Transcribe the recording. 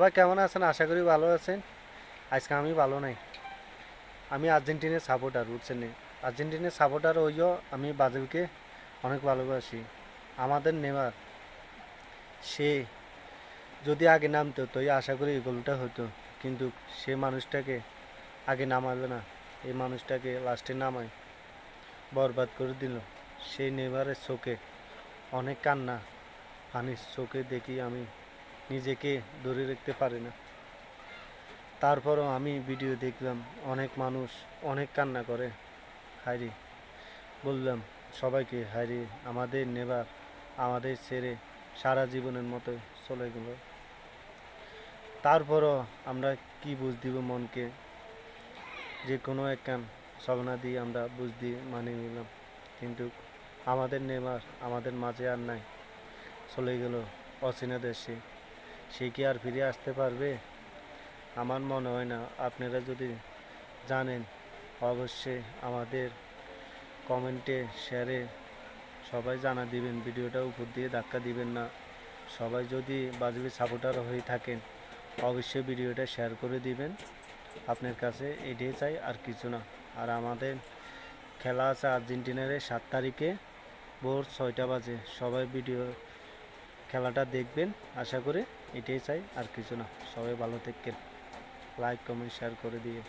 সবাই কেমন আছেন? আশা করি ভালো আছেন। আজকে আমি ভালো নাই। আমি আর্জেন্টিনার সাপোর্টার, বুঝছেন নি? আর্জেন্টিনার সাপোর্টার হইও আমি ব্রাজিলকে অনেক ভালোবাসি। আমাদের নেমার সে যদি আগে নামতো তো আশা করি এই গোলটা হতো, কিন্তু সে মানুষটাকে আগে নামাবে না, এই মানুষটাকে লাস্টে নামায় বরবাদ করে দিল। সেই নেমারের চোখে অনেক কান্না, পানির চোখে দেখি আমি নিজেকে ধরে রাখতে পারি না। তারপরও আমি ভিডিও দেখলাম, অনেক মানুষ অনেক কান্না করে। হায়রে, বললাম সবাইকে, হায়রে আমাদের নেবার আমাদের ছেড়ে সারা জীবনের মতো চলে গেল। তারপরও আমরা কি বুঝ দিব মনকে, যে কোনো একখান ছলনা দিয়ে আমরা বুঝ দিয়ে মানিয়ে নিলাম। কিন্তু আমাদের নেবার আমাদের মাঝে আর নাই, চলে গেল অচেনা দেশে। সে কি আর ফিরে আসতে পারবে? আমার মনে হয় না। আপনারা যদি জানেন অবশ্যই আমাদের কমেন্টে শেয়ারে সবাই জানা দিবেন, ভিডিওটা উপর দিয়ে ধাক্কা দিবেন না। সবাই যদি ব্রাজিলের সাপোর্টার হয়ে থাকেন অবশ্যই ভিডিওটা শেয়ার করে দিবেন। আপনার কাছে এটাই চাই, আর কিছু না। আর আমাদের খেলা আছে আর্জেন্টিনার 7 তারিখে ভোর 6টা বাজে। সবাই ভিডিও খেলাটা দেখবেন আশা করি, এটাই চাই আর কিছু না। সবাই ভালো থাকেন, লাইক কমেন্ট শেয়ার করে দিয়ে।